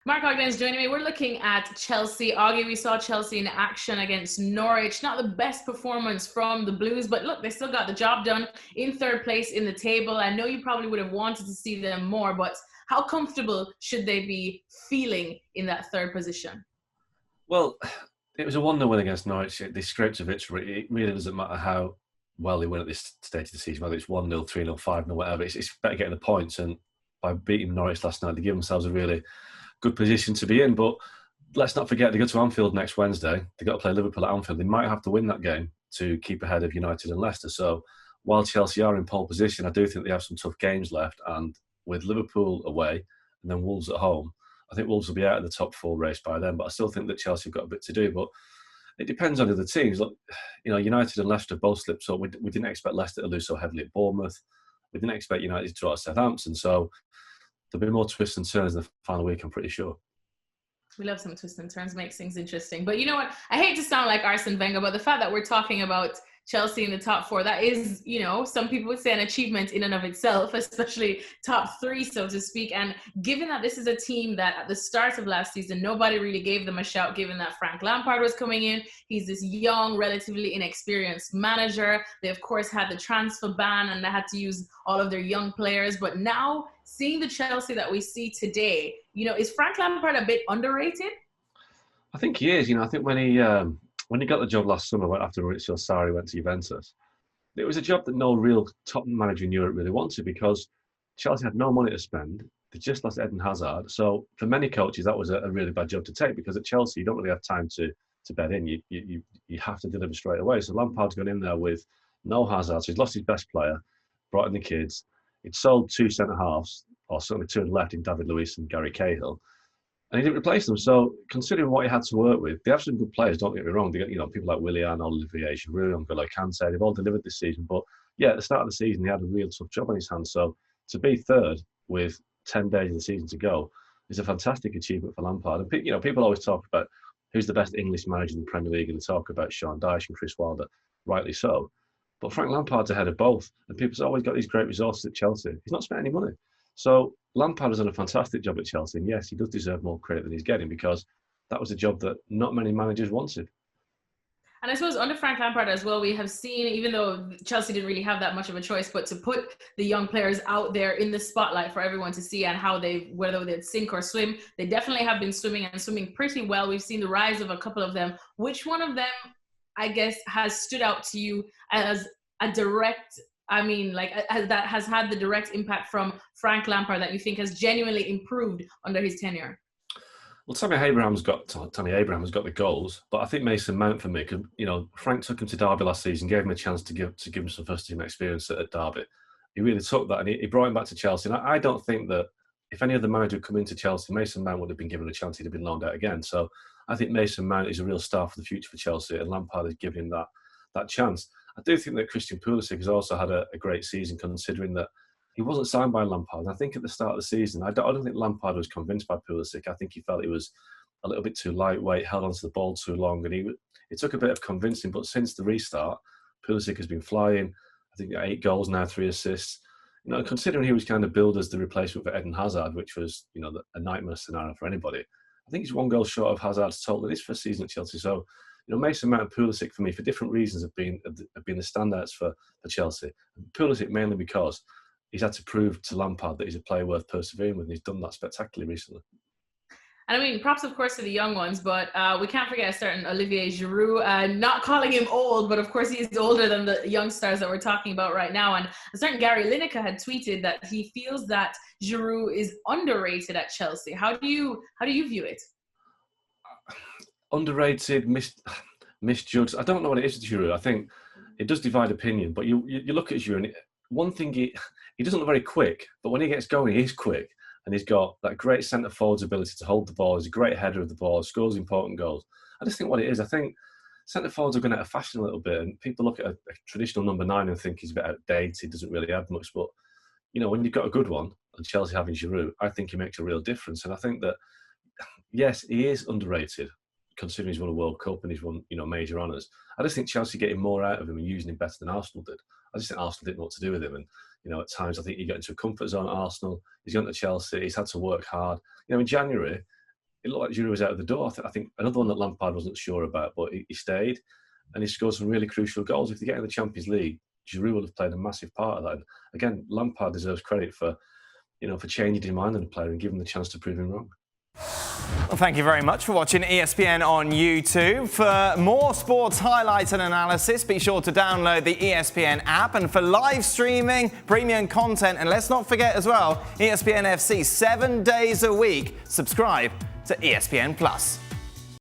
Mark Ogden is joining me. We're looking at Chelsea. Augie, we saw Chelsea in action against Norwich. Not the best performance from the Blues, but look, they still got the job done in third place in the table. I know you probably would have wanted to see them more, but how comfortable should they be feeling in that third position? Well, it was a 1-0 win against Norwich. They scraped a victory. It really doesn't matter how well they win at this stage of the season, whether it's 1-0, 3-0, 5-0, whatever. It's better getting the points. And by beating Norwich last night, they give themselves a really good position to be in. But let's not forget, they go to Anfield next Wednesday. They've got to play Liverpool at Anfield. They might have to win that game to keep ahead of United and Leicester. So while Chelsea are in pole position, I do think they have some tough games left. And with Liverpool away and then Wolves at home, I think Wolves will be out of the top four race by then, but I still think that Chelsea have got a bit to do. But it depends on other teams. Look, United and Leicester both slipped up. We didn't expect Leicester to lose so heavily at Bournemouth. We didn't expect United to draw at Southampton. So there'll be more twists and turns in the final week, I'm pretty sure. We love some twists and turns, makes things interesting. But you know what? I hate to sound like Arsene Wenger, but the fact that we're talking about Chelsea in the top four, that is, some people would say an achievement in and of itself, especially top three, so to speak. And given that this is a team that at the start of last season, nobody really gave them a shout, given that Frank Lampard was coming in. He's this young, relatively inexperienced manager. They, of course, had the transfer ban and they had to use all of their young players. But now, seeing the Chelsea that we see today, is Frank Lampard a bit underrated? I think he is. I think when he got the job last summer, after Maurizio Sarri went to Juventus, it was a job that no real top manager in Europe really wanted because Chelsea had no money to spend. They just lost Eden Hazard. So for many coaches, that was a really bad job to take because at Chelsea, you don't really have time to bed in. You have to deliver straight away. So Lampard's gone in there with no Hazard. So he's lost his best player, brought in the kids. He'd sold two centre-halves, or certainly two and left in David Luiz and Gary Cahill. And he didn't replace them. So considering what he had to work with, they have some good players, don't get me wrong. They got, people like Willian, Olivier Giroud, N'Golo Kante, they've all delivered this season. But yeah, at the start of the season, he had a real tough job on his hands. So to be third with 10 days of the season to go is a fantastic achievement for Lampard. And people always talk about who's the best English manager in the Premier League, and they talk about Sean Dyche and Chris Wilder, rightly so. But Frank Lampard's ahead of both. And people's always got these great resources at Chelsea. He's not spent any money. So Lampard has done a fantastic job at Chelsea. And yes, he does deserve more credit than he's getting because that was a job that not many managers wanted. And I suppose under Frank Lampard as well, we have seen, even though Chelsea didn't really have that much of a choice, but to put the young players out there in the spotlight for everyone to see and how whether they'd sink or swim, they definitely have been swimming and swimming pretty well. We've seen the rise of a couple of them. Which one of them, I guess, has stood out to you as a direct, that has had the direct impact from Frank Lampard that you think has genuinely improved under his tenure? Well, Tammy Abraham has got the goals, but I think Mason Mount for me, because Frank took him to Derby last season, gave him a chance to give him some first team experience at Derby. He really took that and he brought him back to Chelsea. And I don't think that if any other manager had come into Chelsea, Mason Mount would have been given a chance. He'd have been loaned out again. So I think Mason Mount is a real star for the future for Chelsea, and Lampard has given him that chance. I do think that Christian Pulisic has also had a great season, considering that he wasn't signed by Lampard. And I think at the start of the season, I don't think Lampard was convinced by Pulisic. I think he felt he was a little bit too lightweight, held onto the ball too long, and it took a bit of convincing. But since the restart, Pulisic has been flying. I think 8 goals now, 3 assists. Considering he was kind of billed as the replacement for Eden Hazard, which was a nightmare scenario for anybody. I think he's 1 goal short of Hazard's total in his first season at Chelsea. So Mason Mount and Pulisic for me, for different reasons, have been the standouts for Chelsea. Pulisic mainly because he's had to prove to Lampard that he's a player worth persevering with, and he's done that spectacularly recently. And props, of course, to the young ones, but we can't forget a certain Olivier Giroud. Not calling him old, but of course he's older than the young stars that we're talking about right now. And a certain Gary Lineker had tweeted that he feels that Giroud is underrated at Chelsea. How do you view it? Underrated, misjudged. I don't know what it is with Giroud. I think it does divide opinion, but you look at Giroud, and one thing he doesn't look very quick, but when he gets going, he's quick. And he's got that great centre-forward's ability to hold the ball. He's a great header of the ball, scores important goals. I just think what it is, I think centre-forwards are going out of fashion a little bit, and people look at a traditional number 9 and think he's a bit outdated, doesn't really add much. But, when you've got a good one, and Chelsea having Giroud, I think he makes a real difference. And I think that, yes, he is underrated, considering he's won a World Cup and he's won, major honours. I just think Chelsea getting more out of him and using him better than Arsenal did. I just think Arsenal didn't know what to do with him. And, at times I think he got into a comfort zone at Arsenal. He's gone to Chelsea. He's had to work hard. In January, it looked like Giroud was out of the door. I think another one that Lampard wasn't sure about, but he stayed, and he scored some really crucial goals. If they get in the Champions League, Giroud will have played a massive part of that. And again, Lampard deserves credit for changing his mind on the player and giving him the chance to prove him wrong. Well, thank you very much for watching ESPN on YouTube. For more sports highlights and analysis, be sure to download the ESPN app. And for live streaming, premium content, and let's not forget as well, ESPN FC 7 days a week. Subscribe to ESPN Plus.